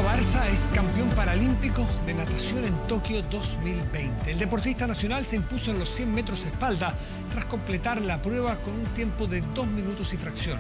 Abarza es campeón paralímpico de natación en Tokio 2020. El deportista nacional se impuso en los 100 metros espalda tras completar la prueba con un tiempo de 2 minutos y fracción.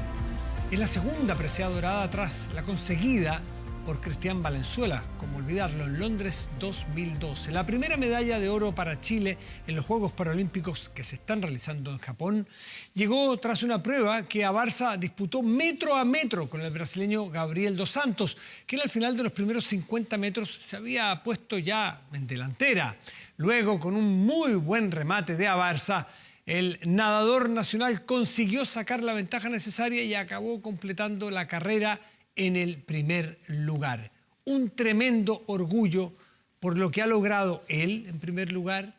Es la segunda presea dorada tras la conseguida por Cristian Valenzuela, como olvidarlo, en Londres 2012. La primera medalla de oro para Chile en los Juegos Paralímpicos que se están realizando en Japón llegó tras una prueba que Abarza disputó metro a metro con el brasileño Gabriel dos Santos, que al final de los primeros 50 metros se había puesto ya en delantera. Luego, con un muy buen remate de Abarza, el nadador nacional consiguió sacar la ventaja necesaria y acabó completando la carrera en el primer lugar. Un tremendo orgullo por lo que ha logrado él, en primer lugar,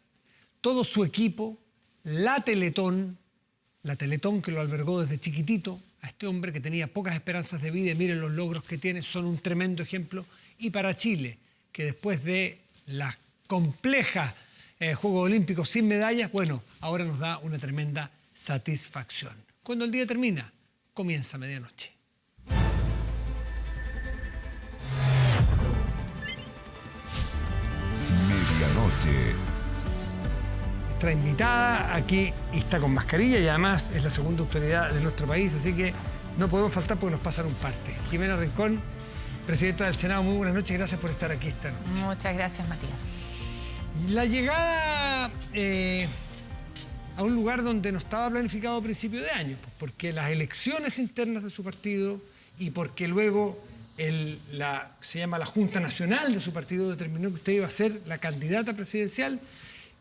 todo su equipo, la Teletón que lo albergó desde chiquitito, a este hombre que tenía pocas esperanzas de vida, y miren los logros que tiene, son un tremendo ejemplo. Y para Chile, que después de las complejas Juegos Olímpicos sin medallas, bueno, ahora nos da una tremenda satisfacción. Cuando el día termina, comienza medianoche. Nuestra invitada aquí está con mascarilla y además es la segunda autoridad de nuestro país, así que no podemos faltar porque nos pasaron parte. Jimena Rincón, presidenta del Senado, muy buenas noches, gracias por estar aquí esta noche. Muchas gracias, Matías. La llegada a un lugar donde no estaba planificado a principio de año, porque las elecciones internas de su partido y porque luego se llama la Junta Nacional de su partido determinó que usted iba a ser la candidata presidencial,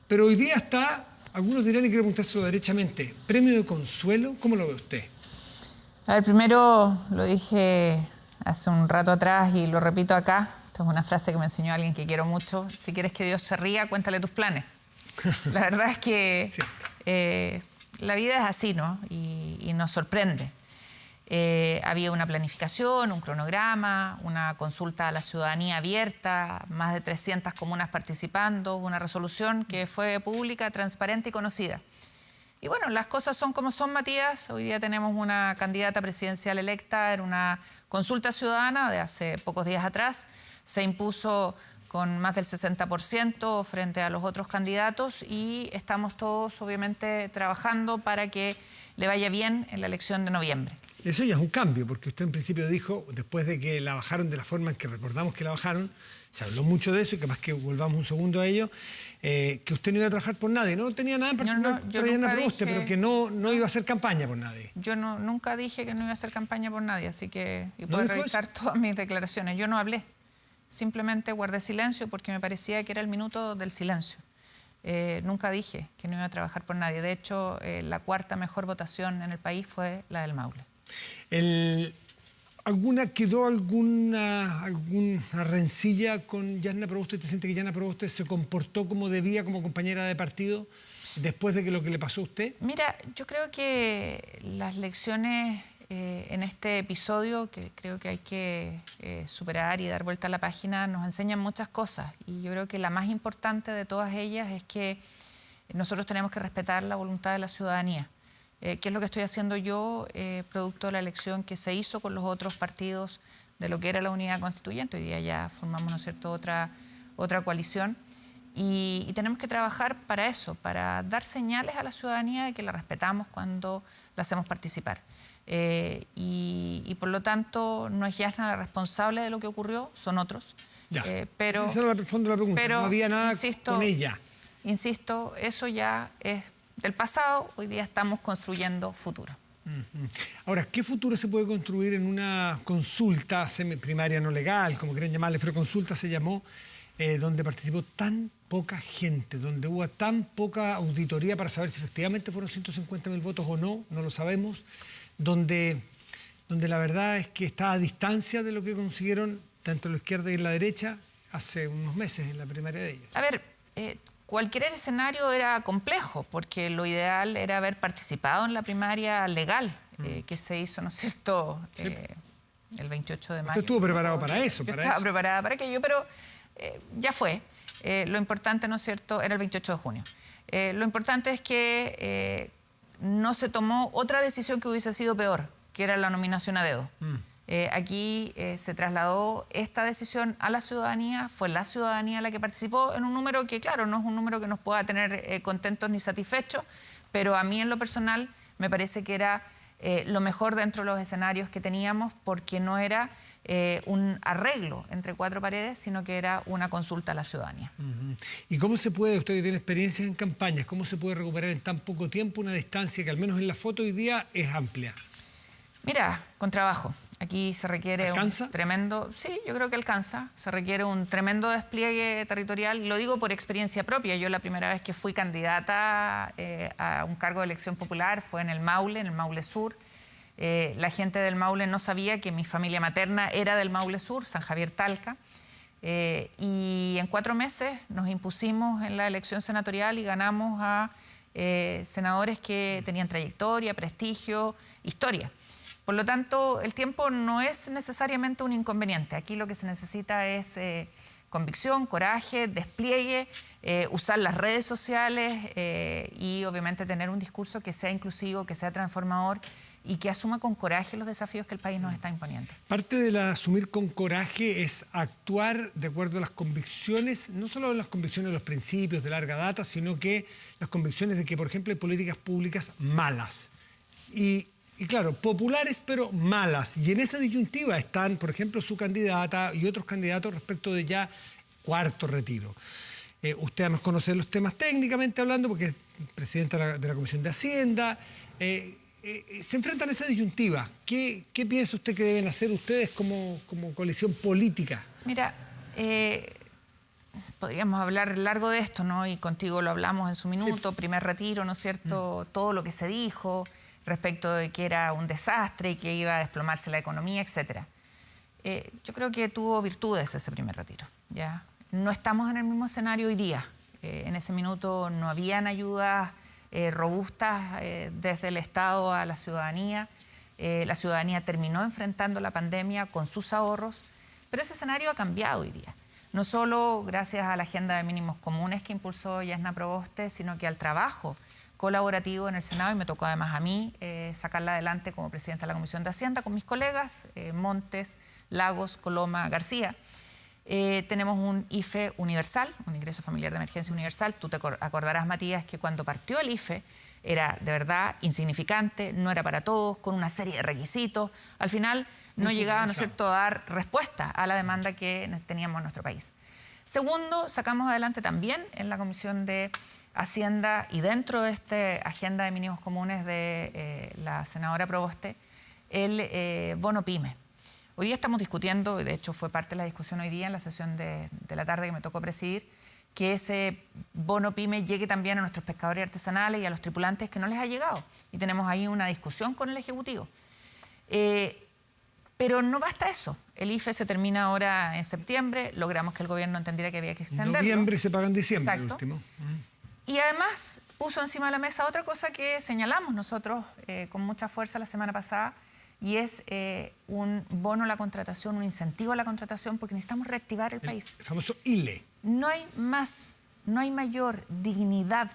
pero hoy día está, algunos dirán, y quiero preguntárselo derechamente, premio de consuelo, ¿cómo lo ve usted? A ver, primero lo dije hace un rato atrás y lo repito acá. Esto es una frase que me enseñó alguien que quiero mucho. Si quieres que Dios se ría, cuéntale tus planes. La verdad es que la vida es así, ¿no? Y nos sorprende. Había una planificación, un cronograma, una consulta a la ciudadanía abierta, más de 300 comunas participando, una resolución que fue pública, transparente y conocida. Y bueno, las cosas son como son, Matías. Hoy día tenemos una candidata presidencial electa en una consulta ciudadana de hace pocos días atrás. Se impuso con más del 60% frente a los otros candidatos y estamos todos, obviamente, trabajando para que le vaya bien en la elección de noviembre. Eso ya es un cambio, porque usted en principio dijo, después de que la bajaron de la forma en que recordamos que la bajaron, se habló mucho de eso, y capaz que volvamos un segundo a ello, que usted no iba a trabajar por nadie. No tenía nada en particular para Diana Proboste, pero que no iba a hacer campaña por nadie. Yo nunca dije que no iba a hacer campaña por nadie, así que puede revisar todas mis declaraciones. Yo no hablé, simplemente guardé silencio porque me parecía que era el minuto del silencio. Nunca dije que no iba a trabajar por nadie. De hecho, la cuarta mejor votación en el país fue la del Maule. ¿Quedó alguna rencilla con Diana Proboste? ¿Te siente que Diana Proboste se comportó como debía como compañera de partido después de lo que le pasó a usted? Mira, yo creo que las lecciones en este episodio, que creo que hay que superar y dar vuelta a la página, nos enseñan muchas cosas. Y yo creo que la más importante de todas ellas es que nosotros tenemos que respetar la voluntad de la ciudadanía. ¿Qué es lo que estoy haciendo yo, producto de la elección que se hizo con los otros partidos de lo que era la unidad constituyente? Hoy día ya formamos, ¿no es cierto?, otra coalición. Y tenemos que trabajar para eso, para dar señales a la ciudadanía de que la respetamos cuando la hacemos participar. Y por lo tanto, no es Yasna la responsable de lo que ocurrió, son otros. Pero ese era el fondo de la pregunta, no había nada con ella. Insisto, eso ya es del pasado, hoy día estamos construyendo futuro. Ahora, ¿qué futuro se puede construir en una consulta semiprimaria no legal, como quieren llamarle, pero consulta se llamó, donde participó tan poca gente, donde hubo tan poca auditoría para saber si efectivamente fueron 150.000 votos o no, no lo sabemos, donde la verdad es que está a distancia de lo que consiguieron tanto la izquierda y la derecha hace unos meses en la primaria de ellos? A ver, cualquier escenario era complejo, porque lo ideal era haber participado en la primaria legal que se hizo, ¿no es cierto?, el 28 de mayo. Usted estuvo preparado para eso. Yo estaba preparada para aquello, pero ya fue. Lo importante, ¿no es cierto?, era el 28 de junio. Lo importante es que no se tomó otra decisión que hubiese sido peor, que era la nominación a dedo. Aquí se trasladó esta decisión a la ciudadanía, fue la ciudadanía la que participó en un número que, claro, no es un número que nos pueda tener contentos ni satisfechos, pero a mí en lo personal me parece que era lo mejor dentro de los escenarios que teníamos, porque no era un arreglo entre cuatro paredes, sino que era una consulta a la ciudadanía. ¿Y cómo se puede, usted que tiene experiencia en campañas, cómo se puede recuperar en tan poco tiempo una distancia que al menos en la foto hoy día es amplia? Mira, con trabajo. Aquí se requiere ¿Alcanza? un tremendo... Sí, yo creo que alcanza. Se requiere un tremendo despliegue territorial. Lo digo por experiencia propia. Yo la primera vez que fui candidata a un cargo de elección popular fue en el Maule Sur. La gente del Maule no sabía que mi familia materna era del Maule Sur, San Javier Talca. Y en 4 meses nos impusimos en la elección senatorial y ganamos a senadores que tenían trayectoria, prestigio, historia. Por lo tanto, el tiempo no es necesariamente un inconveniente. Aquí lo que se necesita es convicción, coraje, despliegue, usar las redes sociales y obviamente tener un discurso que sea inclusivo, que sea transformador y que asuma con coraje los desafíos que el país nos está imponiendo. Parte de asumir con coraje es actuar de acuerdo a las convicciones, no solo las convicciones de los principios de larga data, sino que las convicciones de que, por ejemplo, hay políticas públicas malas. Y claro, populares pero malas. Y en esa disyuntiva están, por ejemplo, su candidata y otros candidatos respecto de ya cuarto retiro. Usted además conoce los temas técnicamente hablando porque es presidenta de la Comisión de Hacienda. Se enfrentan a esa disyuntiva. ¿Qué piensa usted que deben hacer ustedes como coalición política? Mira, podríamos hablar largo de esto, ¿no? Y contigo lo hablamos en su minuto, sí. Primer retiro, ¿no es cierto? Todo lo que se dijo respecto de que era un desastre y que iba a desplomarse la economía, etc. Yo creo que tuvo virtudes ese primer retiro, ¿ya? No estamos en el mismo escenario hoy día. En ese minuto no habían ayudas robustas desde el Estado a la ciudadanía. La ciudadanía terminó enfrentando la pandemia con sus ahorros, pero ese escenario ha cambiado hoy día. No solo gracias a la agenda de mínimos comunes que impulsó Yasna Proboste, sino que al trabajo colaborativo en el Senado, y me tocó además a mí sacarla adelante como presidenta de la Comisión de Hacienda con mis colegas Montes, Lagos, Coloma, García. Tenemos un IFE universal, un ingreso familiar de emergencia universal. Tú te acordarás, Matías, que cuando partió el IFE era de verdad insignificante, no era para todos, con una serie de requisitos. Al final no llegaba, ¿no es cierto?, a dar respuesta a la demanda que teníamos en nuestro país. Segundo, sacamos adelante también en la Comisión de Hacienda y dentro de esta agenda de mínimos comunes de la senadora Proboste, el bono PYME. Hoy día estamos discutiendo, y de hecho fue parte de la discusión hoy día en la sesión de la tarde que me tocó presidir, que ese bono PYME llegue también a nuestros pescadores artesanales y a los tripulantes que no les ha llegado. Y tenemos ahí una discusión con el Ejecutivo. Pero no basta eso. El IFE se termina ahora en septiembre, logramos que el gobierno entendiera que había que extenderlo. En noviembre se paga en diciembre. Exacto. El último. Y además puso encima de la mesa otra cosa que señalamos nosotros con mucha fuerza la semana pasada, y es un bono a la contratación, un incentivo a la contratación, porque necesitamos reactivar el país. El famoso ILE. No hay mayor dignidad,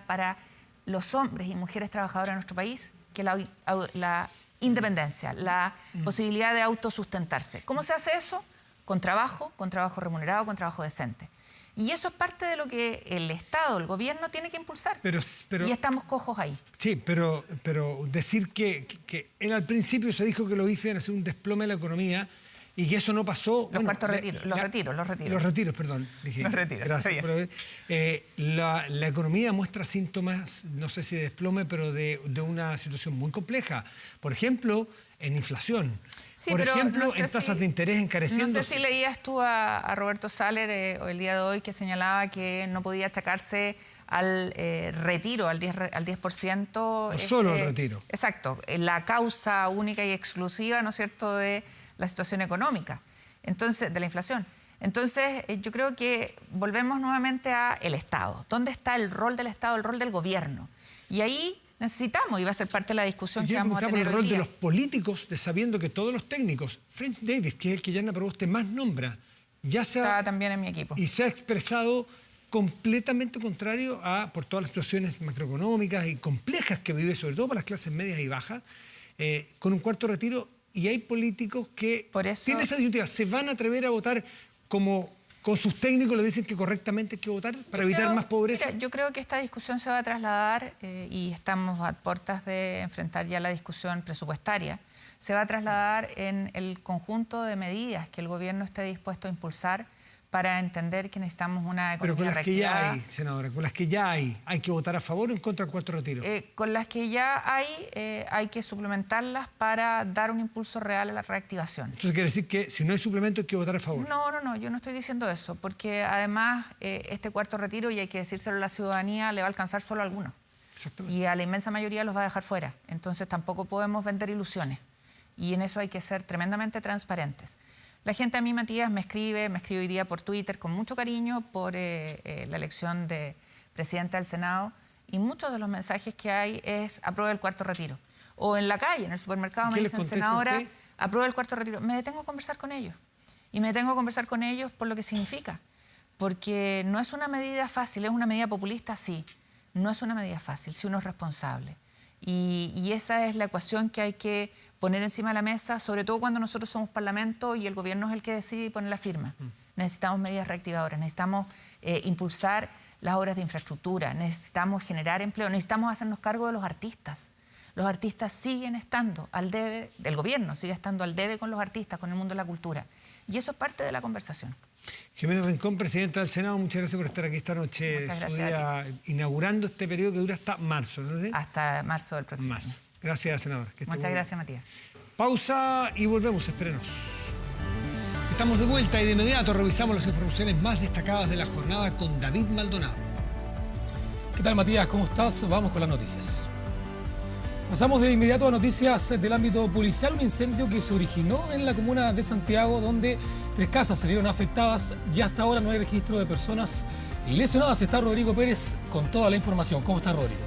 para los hombres y mujeres trabajadoras de nuestro país que la independencia, la posibilidad de autosustentarse. ¿Cómo se hace eso? Con trabajo remunerado, con trabajo decente. Y eso es parte de lo que el Estado, el gobierno, tiene que impulsar. Y estamos cojos ahí. Sí, pero decir que él al principio se dijo que los IFE iban a hacer un desplome de la economía y que eso no pasó. Los retiros. Los retiros, perdón. Dije, los retiros. Gracias. La economía muestra síntomas, no sé si de desplome, pero de una situación muy compleja. Por ejemplo, en inflación. Sí, por ejemplo, no sé en tasas de interés encareciendo. No sé si leías tú a Roberto Saller el día de hoy, que señalaba que no podía achacarse al retiro, al 10%. No solo el retiro. Exacto, la causa única y exclusiva, ¿no es cierto?, de la situación económica, entonces, de la inflación. Entonces, yo creo que volvemos nuevamente a el Estado. ¿Dónde está el rol del Estado, el rol del gobierno? Y ahí necesitamos, y va a ser parte de la discusión que vamos a tener hoy día. El rol de los políticos, de sabiendo que todos los técnicos, French Davis, que es el que Yasna Proboste más nombra, estaba también en mi equipo. Y se ha expresado completamente contrario por todas las situaciones macroeconómicas y complejas que vive, sobre todo para las clases medias y bajas, con un cuarto retiro y hay políticos que Por eso, tienen esa disyuntiva. ¿Se van a atrever a votar como con sus técnicos le dicen que correctamente hay que votar para evitar más pobreza? Mira, yo creo que esta discusión se va a trasladar, y estamos a puertas de enfrentar ya la discusión presupuestaria, se va a trasladar en el conjunto de medidas que el gobierno esté dispuesto a impulsar para entender que necesitamos una economía Pero con las que ya reactivada. hay, senadora, con las que ya ¿hay que votar a favor o en contra del cuarto retiro? Con las que ya hay que suplementarlas para dar un impulso real a la reactivación. Entonces quiere decir que si no hay suplemento hay que votar a favor. No, yo no estoy diciendo eso, porque además este cuarto retiro, y hay que decírselo a la ciudadanía, le va a alcanzar solo a algunos. Exactamente. Y a la inmensa mayoría los va a dejar fuera. Entonces tampoco podemos vender ilusiones. Y en eso hay que ser tremendamente transparentes. La gente a mí, Matías, me escribe hoy día por Twitter con mucho cariño por la elección de presidente del Senado, y muchos de los mensajes que hay es apruebe el cuarto retiro. O en la calle, en el supermercado, me dicen, senadora, apruebe el cuarto retiro. Me detengo a conversar con ellos. Y me detengo a conversar con ellos por lo que significa. Porque no es una medida fácil, es una medida populista, sí. No es una medida fácil si uno es responsable. Y esa es la ecuación que hay que poner encima de la mesa, sobre todo cuando nosotros somos parlamento y el gobierno es el que decide y pone la firma. Necesitamos medidas reactivadoras, necesitamos impulsar las obras de infraestructura, necesitamos generar empleo, necesitamos hacernos cargo de los artistas. Los artistas siguen estando al debe, el gobierno sigue estando al debe con los artistas, con el mundo de la cultura. Y eso es parte de la conversación. Jimena Rincón, presidenta del Senado, muchas gracias por estar aquí esta noche. Muchas gracias. Inaugurando este periodo que dura hasta marzo, ¿no? Hasta marzo del próximo año. Gracias, senadora. Muchas gracias, Matías. Pausa y volvemos, espérenos. Estamos de vuelta y de inmediato revisamos las informaciones más destacadas de la jornada con David Maldonado. ¿Qué tal, Matías? ¿Cómo estás? Vamos con las noticias. Pasamos de inmediato a noticias del ámbito policial. Un incendio que se originó en la comuna de Santiago, donde 3 casas se vieron afectadas y hasta ahora no hay registro de personas lesionadas. Está Rodrigo Pérez con toda la información. ¿Cómo está, Rodrigo?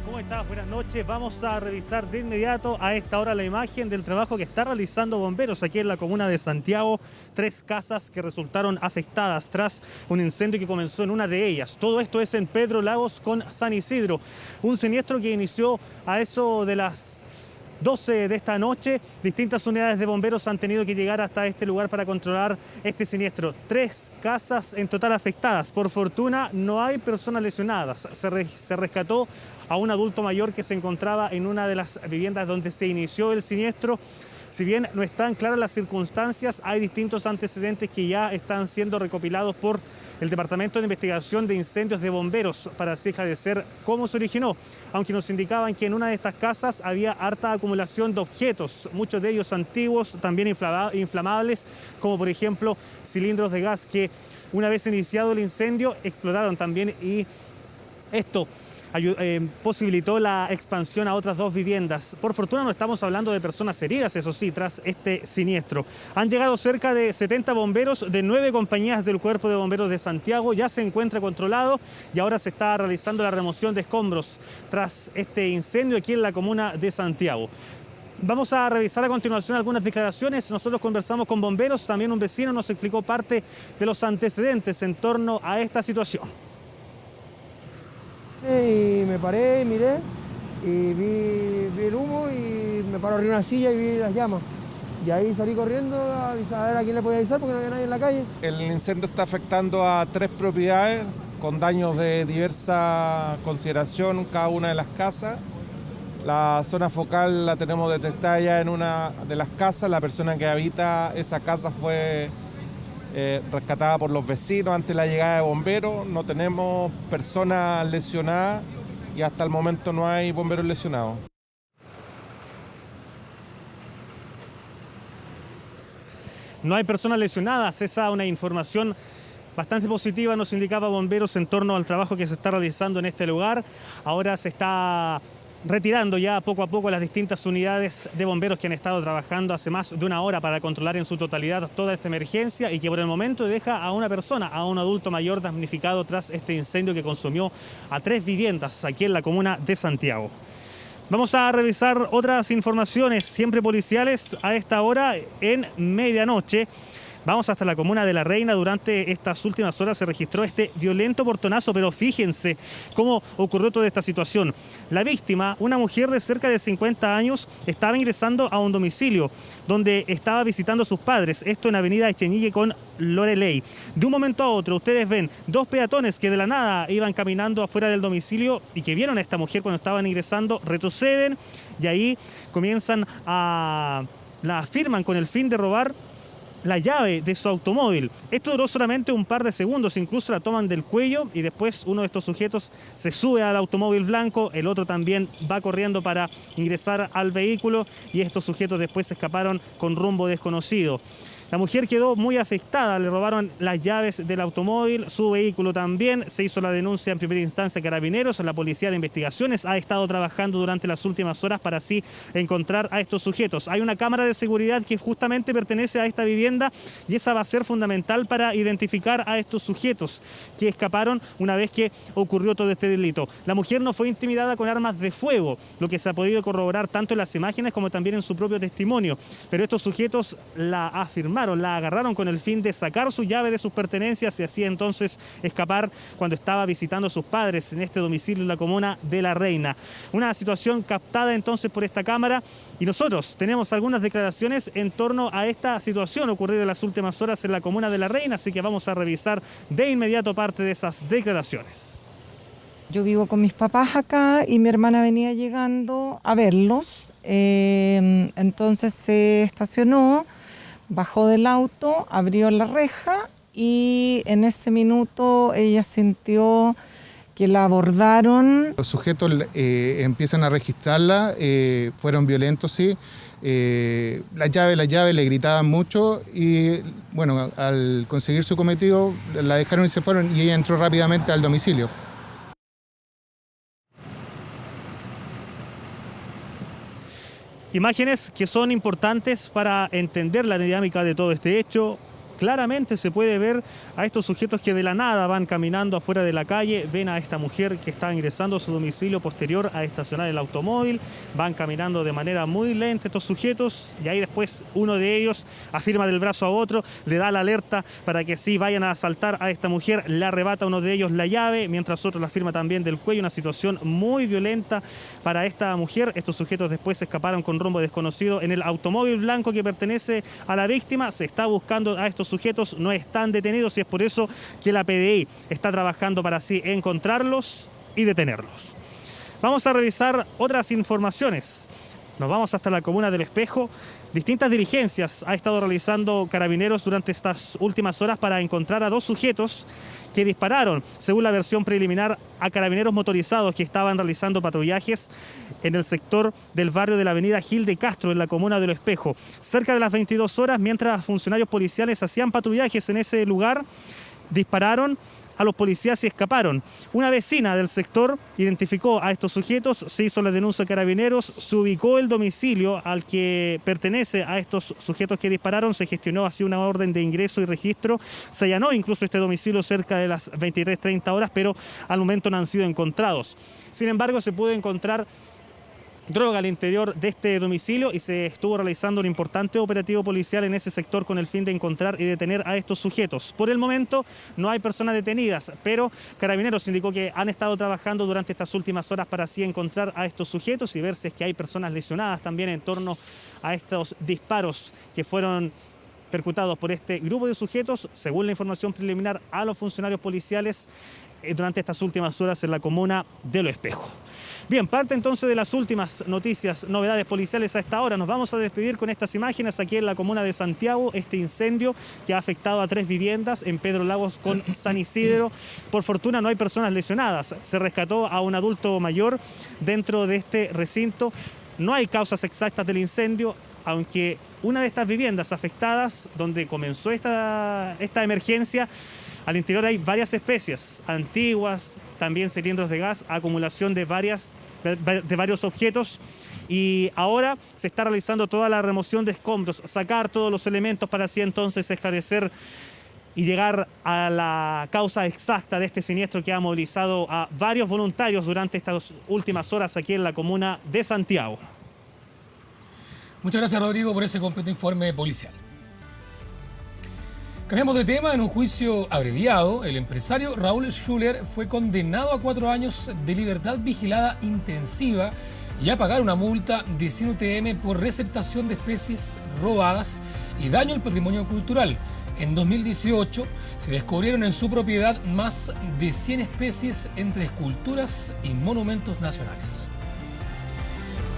¿Cómo estás? Buenas noches. Vamos a revisar de inmediato a esta hora la imagen del trabajo que está realizando bomberos aquí en la comuna de Santiago. 3 casas que resultaron afectadas tras un incendio que comenzó en una de ellas. Todo esto es en Pedro Lagos con San Isidro. Un siniestro que inició a eso de las 12 de esta noche. Distintas unidades de bomberos han tenido que llegar hasta este lugar para controlar este siniestro. 3 casas en total afectadas. Por fortuna no hay personas lesionadas. Se rescató a un adulto mayor que se encontraba en una de las viviendas donde se inició el siniestro. Si bien no están claras las circunstancias, hay distintos antecedentes que ya están siendo recopilados por el Departamento de Investigación de Incendios de Bomberos para así esclarecer cómo se originó, aunque nos indicaban que en una de estas casas había harta acumulación de objetos, muchos de ellos antiguos, también inflamables, como por ejemplo cilindros de gas que una vez iniciado el incendio explotaron también, y esto posibilitó la expansión a otras 2 viviendas. Por fortuna no estamos hablando de personas heridas, eso sí, tras este siniestro. Han llegado cerca de 70 bomberos de 9 compañías del Cuerpo de Bomberos de Santiago. Ya se encuentra controlado y ahora se está realizando la remoción de escombros tras este incendio aquí en la comuna de Santiago. Vamos a revisar a continuación algunas declaraciones. Nosotros conversamos con bomberos, también un vecino nos explicó parte de los antecedentes en torno a esta situación. Y me paré y miré y vi el humo y me paré arriba de una silla y vi las llamas. Y ahí salí corriendo a avisar, a ver a quién le podía avisar porque no había nadie en la calle. El incendio está afectando a 3 propiedades con daños de diversa consideración cada una de las casas. La zona focal la tenemos detectada ya en una de las casas. La persona que habita esa casa fue rescatada por los vecinos ante la llegada de bomberos. No tenemos personas lesionadas y hasta el momento no hay bomberos lesionados. No hay personas lesionadas, esa es una información bastante positiva, nos indicaba bomberos en torno al trabajo que se está realizando en este lugar. Ahora se está retirando ya poco a poco las distintas unidades de bomberos que han estado trabajando hace más de una hora para controlar en su totalidad toda esta emergencia y que por el momento deja a una persona, a un adulto mayor damnificado tras este incendio que consumió a 3 viviendas aquí en la comuna de Santiago. Vamos a revisar otras informaciones siempre policiales a esta hora en medianoche. Vamos hasta la comuna de La Reina. Durante estas últimas horas se registró este violento portonazo, pero fíjense cómo ocurrió toda esta situación. La víctima, una mujer de cerca de 50 años, estaba ingresando a un domicilio donde estaba visitando a sus padres, esto en Avenida Echeñique con Loreley. De un momento a otro, ustedes ven dos peatones que de la nada iban caminando afuera del domicilio y que vieron a esta mujer cuando estaban ingresando, retroceden y ahí comienzan la afirman con el fin de robar la llave de su automóvil. Esto duró solamente un par de segundos, incluso la toman del cuello y después uno de estos sujetos se sube al automóvil blanco, el otro también va corriendo para ingresar al vehículo y estos sujetos después se escaparon con rumbo desconocido. La mujer quedó muy afectada, le robaron las llaves del automóvil, su vehículo también. Se hizo la denuncia en primera instancia a Carabineros. La Policía de Investigaciones ha estado trabajando durante las últimas horas para así encontrar a estos sujetos. Hay una cámara de seguridad que justamente pertenece a esta vivienda y esa va a ser fundamental para identificar a estos sujetos que escaparon una vez que ocurrió todo este delito. La mujer no fue intimidada con armas de fuego, lo que se ha podido corroborar tanto en las imágenes como también en su propio testimonio. Pero estos sujetos la afirmaron, la agarraron con el fin de sacar su llave de sus pertenencias y así entonces escapar cuando estaba visitando a sus padres en este domicilio en la comuna de La Reina. Una situación captada entonces por esta cámara y nosotros tenemos algunas declaraciones en torno a esta situación ocurrida en las últimas horas en la comuna de La Reina, así que vamos a revisar de inmediato parte de esas declaraciones. Yo vivo con mis papás acá y mi hermana venía llegando a verlos, entonces se estacionó, bajó del auto, abrió la reja y en ese minuto ella sintió que la abordaron. Los sujetos empiezan a registrarla, fueron violentos, sí. La llave, le gritaban mucho y bueno, al conseguir su cometido la dejaron y se fueron y ella entró rápidamente al domicilio. Imágenes que son importantes para entender la dinámica de todo este hecho. Claramente se puede ver a estos sujetos que de la nada van caminando afuera de la calle, ven a esta mujer que está ingresando a su domicilio posterior a estacionar el automóvil, van caminando de manera muy lenta estos sujetos y ahí después uno de ellos afirma del brazo a otro, le da la alerta para que sí vayan a asaltar a esta mujer, le arrebata a uno de ellos la llave, mientras otro la afirma también del cuello, una situación muy violenta para esta mujer. Estos sujetos después se escaparon con rumbo desconocido en el automóvil blanco que pertenece a la víctima, se está buscando a estos sujetos, no están detenidos y es por eso que la PDI está trabajando para así encontrarlos y detenerlos. Vamos a revisar otras informaciones. Nos vamos hasta la comuna del Espejo. Distintas diligencias ha estado realizando Carabineros durante estas últimas horas para encontrar a dos sujetos que dispararon, según la versión preliminar, a carabineros motorizados que estaban realizando patrullajes en el sector del barrio de la avenida Gil de Castro, en la comuna del Espejo. Cerca de las 22 horas, mientras funcionarios policiales hacían patrullajes en ese lugar, dispararon a los policías y escaparon. Una vecina del sector identificó a estos sujetos, se hizo la denuncia a Carabineros, se ubicó el domicilio al que pertenece a estos sujetos que dispararon, se gestionó así una orden de ingreso y registro, se allanó incluso este domicilio cerca de las 23:30 horas, pero al momento no han sido encontrados. Sin embargo, se pudo encontrar droga al interior de este domicilio y se estuvo realizando un importante operativo policial en ese sector con el fin de encontrar y detener a estos sujetos. Por el momento no hay personas detenidas, pero Carabineros indicó que han estado trabajando durante estas últimas horas para así encontrar a estos sujetos y ver si es que hay personas lesionadas también en torno a estos disparos que fueron percutados por este grupo de sujetos, según la información preliminar, a los funcionarios policiales durante estas últimas horas en la comuna de Lo Espejo. Bien, parte entonces de las últimas noticias, novedades policiales a esta hora. Nos vamos a despedir con estas imágenes aquí en la comuna de Santiago, este incendio que ha afectado a 3 viviendas en Pedro Lagos con San Isidro. Por fortuna no hay personas lesionadas. Se rescató a un adulto mayor dentro de este recinto. No hay causas exactas del incendio, aunque una de estas viviendas afectadas, donde comenzó esta emergencia, al interior hay varias especies antiguas, también cilindros de gas, acumulación de varios objetos y ahora se está realizando toda la remoción de escombros, sacar todos los elementos para así entonces esclarecer y llegar a la causa exacta de este siniestro que ha movilizado a varios voluntarios durante estas últimas horas aquí en la comuna de Santiago. Muchas gracias, Rodrigo, por ese completo informe policial. Cambiamos de tema. En un juicio abreviado, el empresario Raúl Schuller fue condenado a 4 años de libertad vigilada intensiva y a pagar una multa de 100 UTM por receptación de especies robadas y daño al patrimonio cultural. En 2018 se descubrieron en su propiedad más de 100 especies entre esculturas y monumentos nacionales.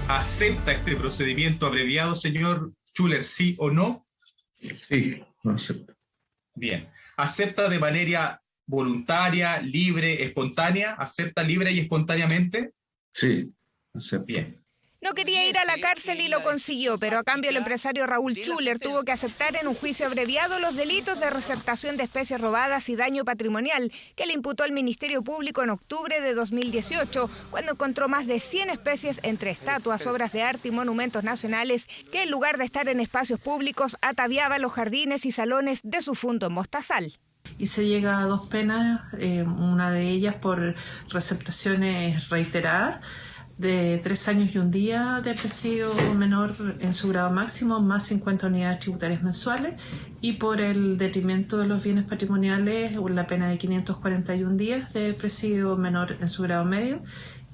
¿Acepta este procedimiento abreviado, señor Schuller, sí o no? Sí, lo acepto. Bien. ¿Acepta de manera voluntaria, libre, espontánea? ¿Acepta libre y espontáneamente? Sí, acepto. Bien. No quería ir a la cárcel y lo consiguió, pero a cambio el empresario Raúl Schuller tuvo que aceptar en un juicio abreviado los delitos de receptación de especies robadas y daño patrimonial que le imputó el Ministerio Público en octubre de 2018, cuando encontró más de 100 especies entre estatuas, obras de arte y monumentos nacionales que en lugar de estar en espacios públicos ataviaban los jardines y salones de su fundo en Mostazal. Y se llega a 2 penas, una de ellas por receptaciones reiteradas, de 3 años y 1 día de presidio menor en su grado máximo, más 50 unidades tributarias mensuales, y por el detrimento de los bienes patrimoniales, la pena de 541 días de presidio menor en su grado medio,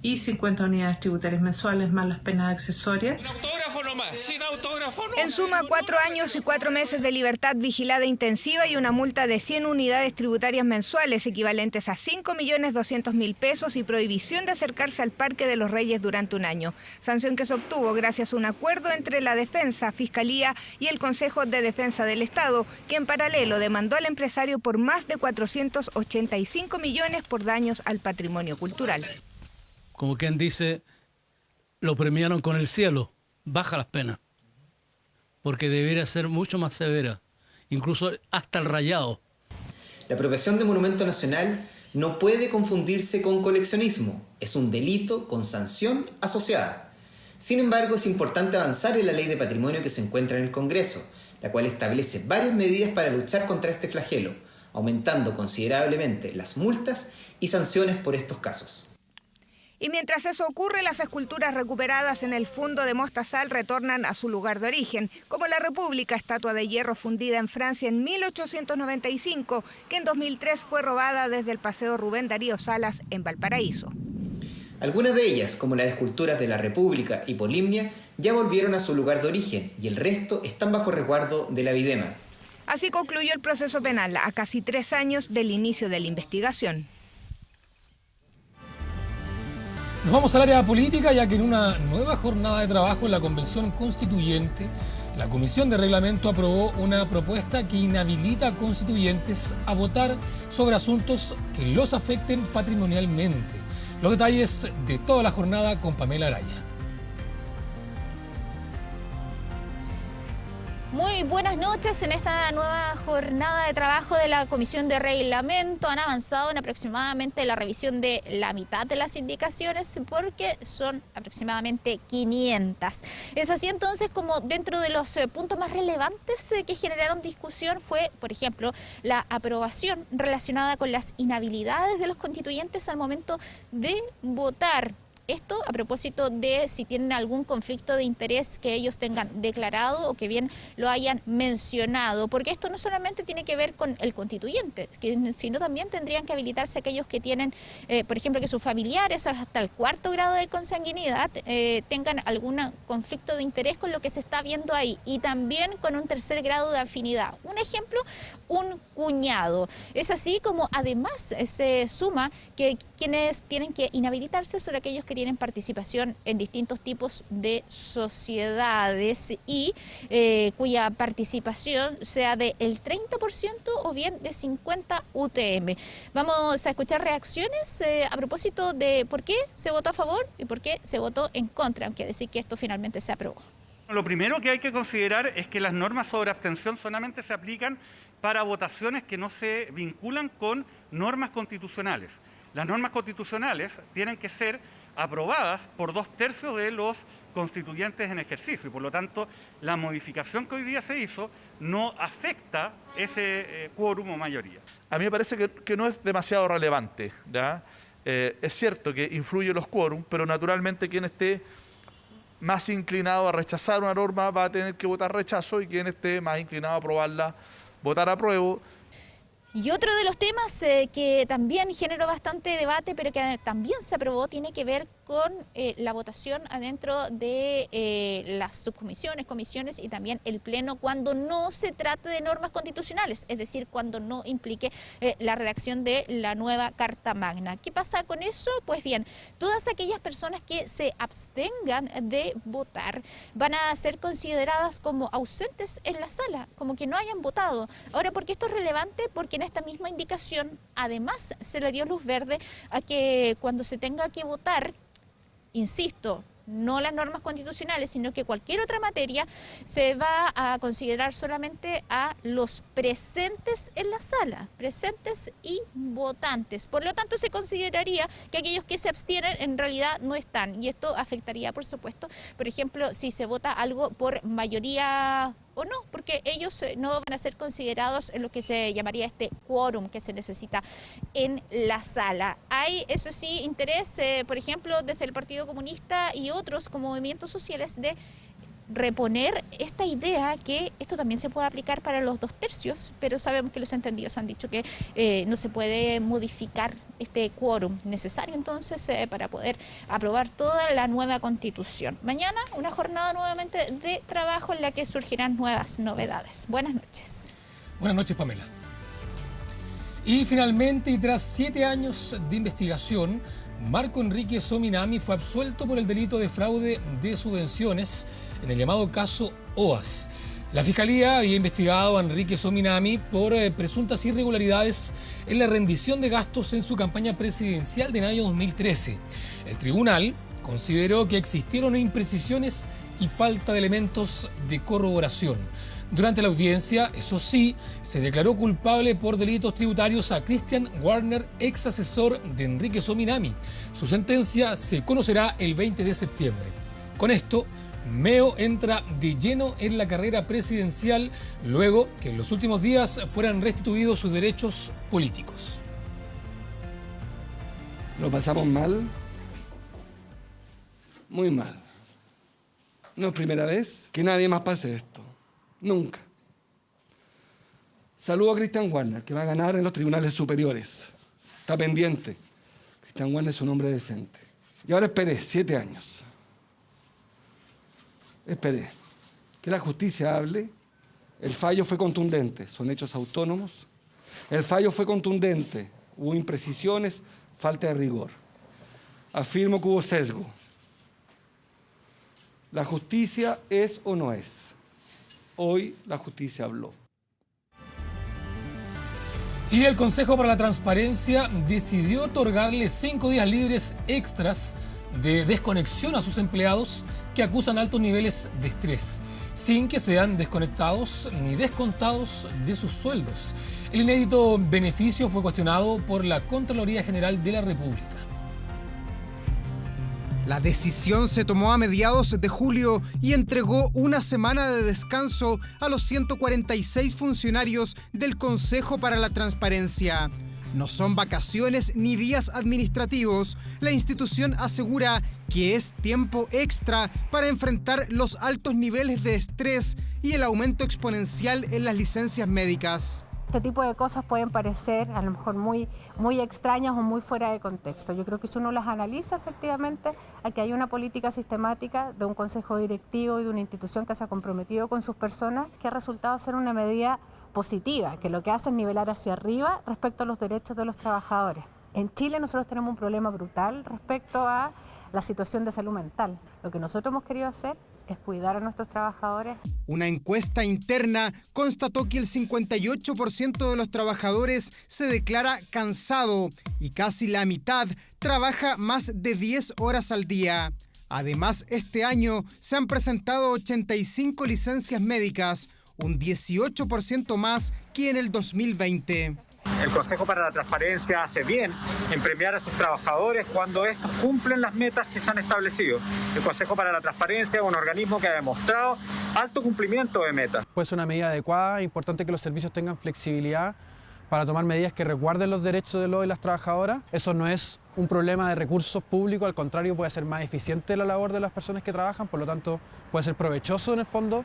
y 50 unidades tributarias mensuales más las penas accesorias. Sin autógrafo nomás, sin autógrafo nomás. En suma, 4 años y 4 meses de libertad vigilada intensiva y una multa de 100 unidades tributarias mensuales, equivalentes a 5.200.000 pesos, y prohibición de acercarse al Parque de los Reyes durante 1 año. Sanción que se obtuvo gracias a un acuerdo entre la Defensa, Fiscalía y el Consejo de Defensa del Estado, que en paralelo demandó al empresario por más de 485 millones por daños al patrimonio cultural. Como quien dice, lo premiaron con el cielo, baja las penas, porque debería ser mucho más severa, incluso hasta el rayado. La apropiación de monumento nacional no puede confundirse con coleccionismo, es un delito con sanción asociada. Sin embargo, es importante avanzar en la Ley de Patrimonio que se encuentra en el Congreso, la cual establece varias medidas para luchar contra este flagelo, aumentando considerablemente las multas y sanciones por estos casos. Y mientras eso ocurre, las esculturas recuperadas en el fundo de Mostazal retornan a su lugar de origen, como la República, estatua de hierro fundida en Francia en 1895, que en 2003 fue robada desde el Paseo Rubén Darío Salas en Valparaíso. Algunas de ellas, como las esculturas de la República y Polimnia, ya volvieron a su lugar de origen y el resto están bajo resguardo de la Videma. Así concluyó el proceso penal a casi 3 años del inicio de la investigación. Nos vamos al área política, ya que en una nueva jornada de trabajo en la Convención Constituyente, la Comisión de Reglamento aprobó una propuesta que inhabilita a constituyentes a votar sobre asuntos que los afecten patrimonialmente. Los detalles de toda la jornada con Pamela Araya. Muy buenas noches. En esta nueva jornada de trabajo de la Comisión de Reglamento han avanzado en aproximadamente la revisión de la mitad de las indicaciones, porque son aproximadamente 500. Es así entonces como dentro de los puntos más relevantes que generaron discusión fue, por ejemplo, la aprobación relacionada con las inhabilidades de los constituyentes al momento de votar. Esto a propósito de si tienen algún conflicto de interés que ellos tengan declarado o que bien lo hayan mencionado, porque esto no solamente tiene que ver con el constituyente, sino también tendrían que habilitarse aquellos que tienen, por ejemplo, que sus familiares hasta el 4º grado de consanguinidad tengan algún conflicto de interés con lo que se está viendo ahí, y también con un 3er grado de afinidad. Un ejemplo, un cuñado. Es así como además se suma que quienes tienen que inhabilitarse son aquellos que tienen participación en distintos tipos de sociedades y cuya participación sea del 30% o bien de 50 UTM. Vamos a escuchar reacciones a propósito de por qué se votó a favor y por qué se votó en contra, aunque decir que esto finalmente se aprobó. Lo primero que hay que considerar es que las normas sobre abstención solamente se aplican para votaciones que no se vinculan con normas constitucionales. Las normas constitucionales tienen que ser aprobadas por 2/3 de los constituyentes en ejercicio, y por lo tanto la modificación que hoy día se hizo no afecta ese quórum o mayoría. A mí me parece que no es demasiado relevante, ¿ya? Es cierto que influyen los quórum, pero naturalmente quien esté más inclinado a rechazar una norma va a tener que votar rechazo, y quien esté más inclinado a aprobarla votar apruebo. Y otro de los temas que también generó bastante debate, pero que también se aprobó, tiene que ver con la votación adentro de las subcomisiones, comisiones y también el Pleno cuando no se trate de normas constitucionales, es decir, cuando no implique la redacción de la nueva Carta Magna. ¿Qué pasa con eso? Pues bien, todas aquellas personas que se abstengan de votar van a ser consideradas como ausentes en la sala, como que no hayan votado. Ahora, ¿por qué esto es relevante? Porque en esta misma indicación, además, se le dio luz verde a que cuando se tenga que votar, insisto, no las normas constitucionales, sino que cualquier otra materia, se va a considerar solamente a los presentes en la sala, presentes y votantes. Por lo tanto, se consideraría que aquellos que se abstienen en realidad no están. Y esto afectaría, por supuesto, por ejemplo, si se vota algo por mayoría o no, porque ellos no van a ser considerados en lo que se llamaría este quórum que se necesita en la sala. Hay, eso sí, interés, por ejemplo, desde el Partido Comunista y otros como movimientos sociales de reponer esta idea que esto también se puede aplicar para los 2/3, pero sabemos que los entendidos han dicho que no se puede modificar este quórum necesario entonces para poder aprobar toda la nueva Constitución. Mañana una jornada nuevamente de trabajo en la que surgirán nuevas novedades. Buenas noches. Buenas noches, Pamela. Y finalmente, y tras 7 años de investigación, Marco Enrique Sominami fue absuelto por el delito de fraude de subvenciones en el llamado caso OAS. La Fiscalía había investigado a Enrique Sominami por presuntas irregularidades en la rendición de gastos en su campaña presidencial del año 2013. El tribunal consideró que existieron imprecisiones y falta de elementos de corroboración. Durante la audiencia, eso sí, se declaró culpable por delitos tributarios a Christian Warner, ex asesor de Enrique Sominami. Su sentencia se conocerá el 20 de septiembre. Con esto, Meo entra de lleno en la carrera presidencial luego que en los últimos días fueran restituidos sus derechos políticos. Lo pasamos mal, muy mal. No es primera vez que nadie más pase esto. Nunca. Saludo a Christian Warner, que va a ganar en los tribunales superiores. Está pendiente. Christian Warner es un hombre decente. Y ahora esperé 7 años. Esperé que la justicia hable. El fallo fue contundente. Son hechos autónomos. El fallo fue contundente. Hubo imprecisiones, falta de rigor. Afirmo que hubo sesgo. ¿La justicia es o no es? Hoy la justicia habló. Y el Consejo para la Transparencia decidió otorgarle 5 días libres extras de desconexión a sus empleados que acusan altos niveles de estrés, sin que sean desconectados ni descontados de sus sueldos. El inédito beneficio fue cuestionado por la Contraloría General de la República. La decisión se tomó a mediados de julio y entregó una semana de descanso a los 146 funcionarios del Consejo para la Transparencia. No son vacaciones ni días administrativos. La institución asegura que es tiempo extra para enfrentar los altos niveles de estrés y el aumento exponencial en las licencias médicas. Este tipo de cosas pueden parecer a lo mejor muy extrañas o muy fuera de contexto. Yo creo que si uno las analiza efectivamente, aquí hay una política sistemática de un consejo directivo y de una institución que se ha comprometido con sus personas, que ha resultado ser una medida positiva, que lo que hace es nivelar hacia arriba respecto a los derechos de los trabajadores. En Chile nosotros tenemos un problema brutal respecto a la situación de salud mental. Lo que nosotros hemos querido hacer es cuidar a nuestros trabajadores. Una encuesta interna constató que el 58% de los trabajadores se declara cansado y casi la mitad trabaja más de 10 horas al día. Además, este año se han presentado 85 licencias médicas, un 18% más que en el 2020. El Consejo para la Transparencia hace bien en premiar a sus trabajadores cuando estos cumplen las metas que se han establecido. El Consejo para la Transparencia es un organismo que ha demostrado alto cumplimiento de metas. Puede ser una medida adecuada, es importante que los servicios tengan flexibilidad para tomar medidas que resguarden los derechos de los y las trabajadoras. Eso no es un problema de recursos públicos, al contrario, puede ser más eficiente la labor de las personas que trabajan, por lo tanto puede ser provechoso en el fondo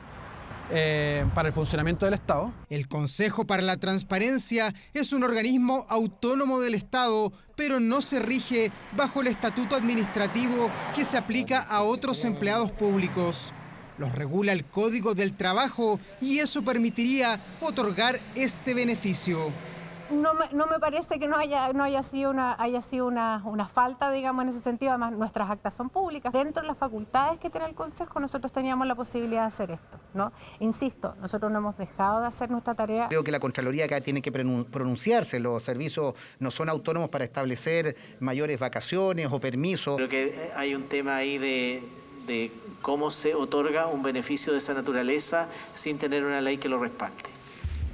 para el funcionamiento del Estado. El Consejo para la Transparencia es un organismo autónomo del Estado, pero no se rige bajo el estatuto administrativo que se aplica a otros empleados públicos. Los regula el Código del Trabajo y eso permitiría otorgar este beneficio. No me parece que no haya sido una falta, digamos, en ese sentido. Además, nuestras actas son públicas. Dentro de las facultades que tiene el Consejo, nosotros teníamos la posibilidad de hacer esto, ¿no? Insisto, nosotros no hemos dejado de hacer nuestra tarea. Creo que la Contraloría acá tiene que pronunciarse. Los servicios no son autónomos para establecer mayores vacaciones o permisos. Creo que hay un tema ahí de cómo se otorga un beneficio de esa naturaleza sin tener una ley que lo respalde.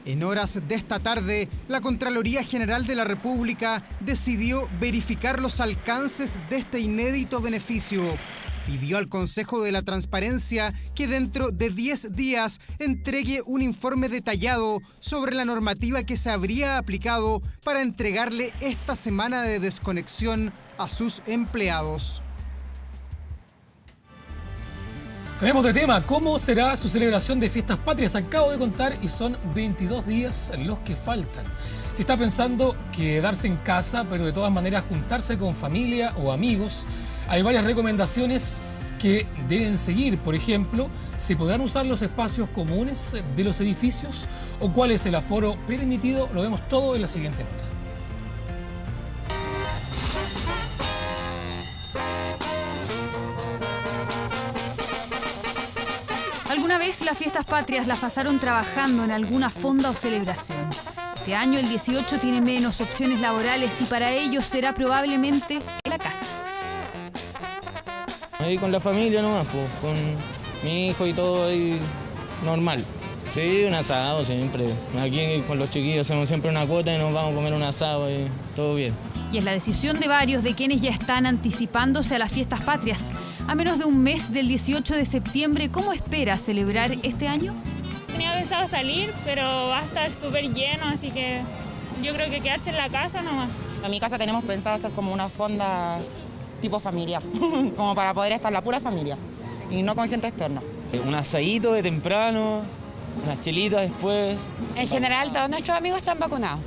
En horas de esta tarde, la Contraloría General de la República decidió verificar los alcances de este inédito beneficio. Pidió al Consejo de la Transparencia que dentro de 10 días entregue un informe detallado sobre la normativa que se habría aplicado para entregarle esta semana de desconexión a sus empleados. Cambiamos de tema. ¿Cómo será su celebración de fiestas patrias? Acabo de contar y son 22 días los que faltan. Si está pensando quedarse en casa, pero de todas maneras juntarse con familia o amigos, hay varias recomendaciones que deben seguir. Por ejemplo, ¿se podrán usar los espacios comunes de los edificios? ¿O cuál es el aforo permitido? Lo vemos todo en la siguiente nota. Alguna vez las fiestas patrias las pasaron trabajando en alguna fonda o celebración. Este año el 18 tiene menos opciones laborales y para ellos será probablemente en la casa. Ahí con la familia nomás, pues, con mi hijo y todo ahí normal. Sí, un asado siempre. Aquí con los chiquillos hacemos siempre una cuota y nos vamos a comer un asado y todo bien. Y es la decisión de varios de quienes ya están anticipándose a las fiestas patrias. A menos de un mes del 18 de septiembre, ¿cómo espera celebrar este año? Tenía pensado salir, pero va a estar súper lleno, así que yo creo que quedarse en la casa nomás. En mi casa tenemos pensado hacer como una fonda tipo familiar, como para poder estar la pura familia y no con gente externa. Un asadito de temprano, unas chelitas después. En general, todos nuestros amigos están vacunados.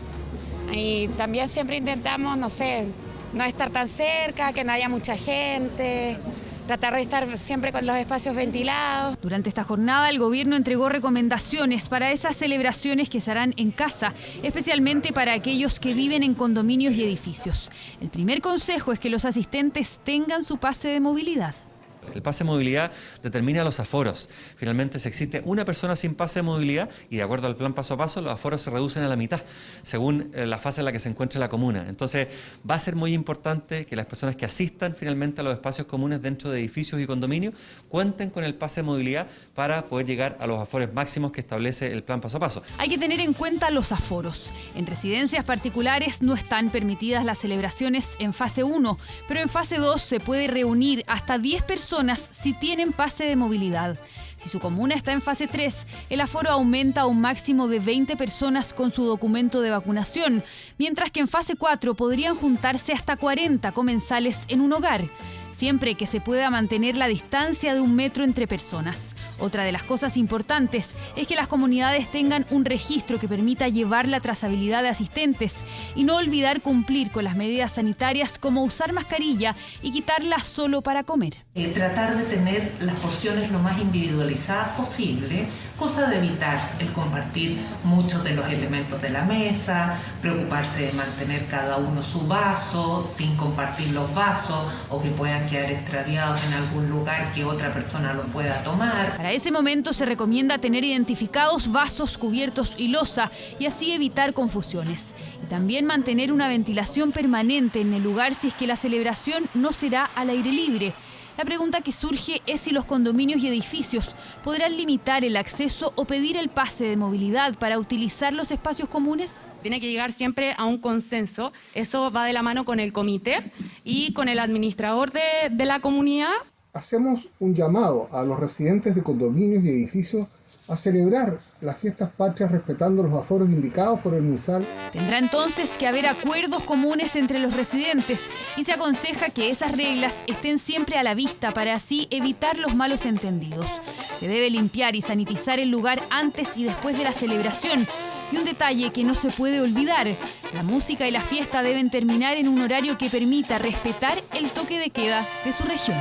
Y también siempre intentamos, no sé, no estar tan cerca, que no haya mucha gente, tratar de estar siempre con los espacios ventilados. Durante esta jornada, el gobierno entregó recomendaciones para esas celebraciones que se harán en casa, especialmente para aquellos que viven en condominios y edificios. El primer consejo es que los asistentes tengan su pase de movilidad. El pase de movilidad determina los aforos. Finalmente, si existe una persona sin pase de movilidad y de acuerdo al plan paso a paso, los aforos se reducen a la mitad, según la fase en la que se encuentre la comuna. Entonces, va a ser muy importante que las personas que asistan finalmente a los espacios comunes dentro de edificios y condominios cuenten con el pase de movilidad para poder llegar a los aforos máximos que establece el plan paso a paso. Hay que tener en cuenta los aforos. En residencias particulares no están permitidas las celebraciones en fase 1, pero en fase 2 se puede reunir hasta 10 personas si tienen pase de movilidad. Si su comuna está en fase 3, el aforo aumenta a un máximo de 20 personas con su documento de vacunación, mientras que en fase 4 podrían juntarse hasta 40 comensales en un hogar, siempre que se pueda mantener la distancia de 1 metro entre personas. Otra de las cosas importantes es que las comunidades tengan un registro que permita llevar la trazabilidad de asistentes y no olvidar cumplir con las medidas sanitarias como usar mascarilla y quitarla solo para comer. Tratar de tener las porciones lo más individualizadas posible, cosa de evitar el compartir muchos de los elementos de la mesa, preocuparse de mantener cada uno su vaso sin compartir los vasos o que puedan quedar extraviados en algún lugar que otra persona lo pueda tomar. Para ese momento se recomienda tener identificados vasos, cubiertos y loza y así evitar confusiones. Y también mantener una ventilación permanente en el lugar si es que la celebración no será al aire libre. La pregunta que surge es si los condominios y edificios podrán limitar el acceso o pedir el pase de movilidad para utilizar los espacios comunes. Tiene que llegar siempre a un consenso. Eso va de la mano con el comité y con el administrador de la comunidad. Hacemos un llamado a los residentes de condominios y edificios a celebrar las fiestas patrias respetando los aforos indicados por el MinSal. Tendrá entonces que haber acuerdos comunes entre los residentes y se aconseja que esas reglas estén siempre a la vista para así evitar los malos entendidos. Se debe limpiar y sanitizar el lugar antes y después de la celebración. Y un detalle que no se puede olvidar, la música y la fiesta deben terminar en un horario que permita respetar el toque de queda de su región.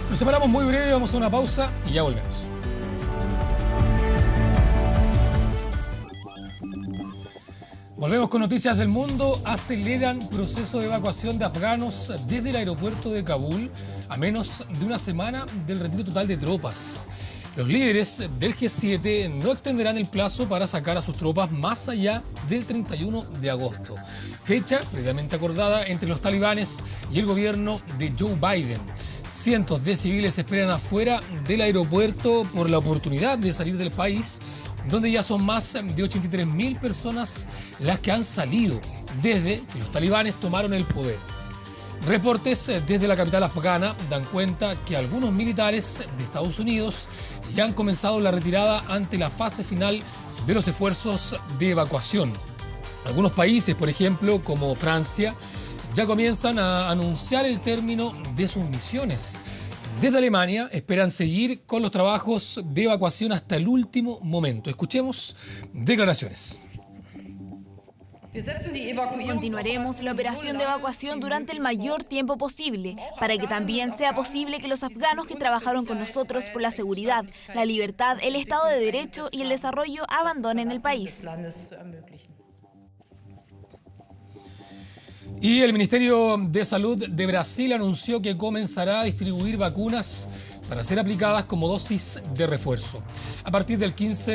Nos separamos muy breve, vamos a una pausa y ya volvemos. Volvemos con noticias del mundo. Aceleran proceso de evacuación de afganos desde el aeropuerto de Kabul a menos de una semana del retiro total de tropas. Los líderes del G7 no extenderán el plazo para sacar a sus tropas más allá del 31 de agosto, fecha previamente acordada entre los talibanes y el gobierno de Joe Biden. Cientos de civiles esperan afuera del aeropuerto por la oportunidad de salir del país, donde ya son más de 83.000 personas las que han salido desde que los talibanes tomaron el poder. Reportes desde la capital afgana dan cuenta que algunos militares de Estados Unidos ya han comenzado la retirada ante la fase final de los esfuerzos de evacuación. Algunos países, por ejemplo, como Francia, ya comienzan a anunciar el término de sus misiones. Desde Alemania esperan seguir con los trabajos de evacuación hasta el último momento. Escuchemos declaraciones. Continuaremos la operación de evacuación durante el mayor tiempo posible, para que también sea posible que los afganos que trabajaron con nosotros por la seguridad, la libertad, el Estado de Derecho y el desarrollo abandonen el país. Y el Ministerio de Salud de Brasil anunció que comenzará a distribuir vacunas para ser aplicadas como dosis de refuerzo. A partir del 15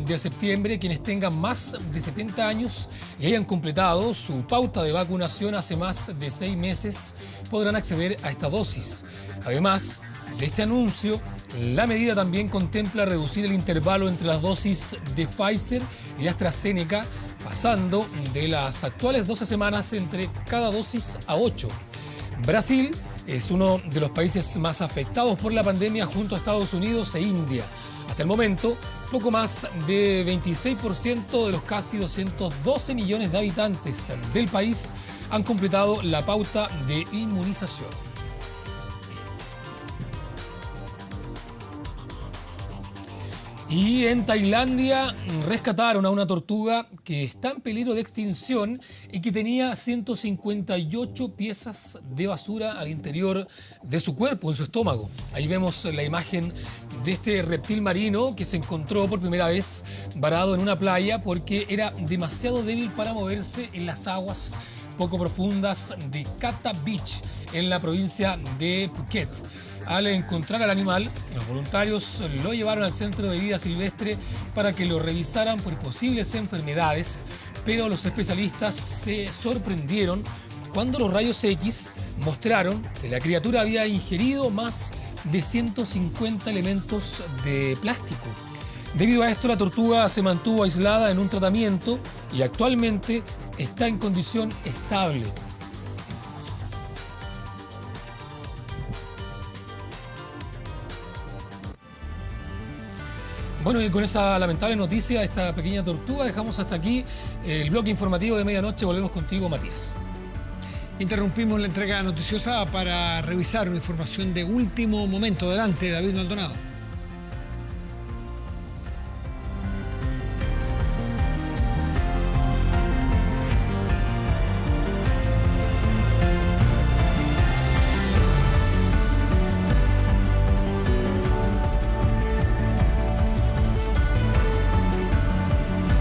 de septiembre, quienes tengan más de 70 años y hayan completado su pauta de vacunación hace más de 6 meses podrán acceder a esta dosis. Además de este anuncio, la medida también contempla reducir el intervalo entre las dosis de Pfizer y AstraZeneca, pasando de las actuales 12 semanas entre cada dosis a 8. Brasil es uno de los países más afectados por la pandemia junto a Estados Unidos e India. Hasta el momento, poco más de 26% de los casi 212 millones de habitantes del país han completado la pauta de inmunización. Y en Tailandia rescataron a una tortuga que está en peligro de extinción y que tenía 158 piezas de basura al interior de su cuerpo, en su estómago. Ahí vemos la imagen de este reptil marino que se encontró por primera vez varado en una playa porque era demasiado débil para moverse en las aguas poco profundas de Kata Beach, en la provincia de Phuket. Al encontrar al animal, los voluntarios lo llevaron al centro de vida silvestre para que lo revisaran por posibles enfermedades, pero los especialistas se sorprendieron cuando los rayos X mostraron que la criatura había ingerido más de 150 elementos de plástico. Debido a esto, la tortuga se mantuvo aislada en un tratamiento y actualmente está en condición estable. Bueno, y con esa lamentable noticia de esta pequeña tortuga, dejamos hasta aquí el bloque informativo de medianoche. Volvemos contigo, Matías. Interrumpimos la entrega noticiosa para revisar una información de último momento. Adelante, David Maldonado.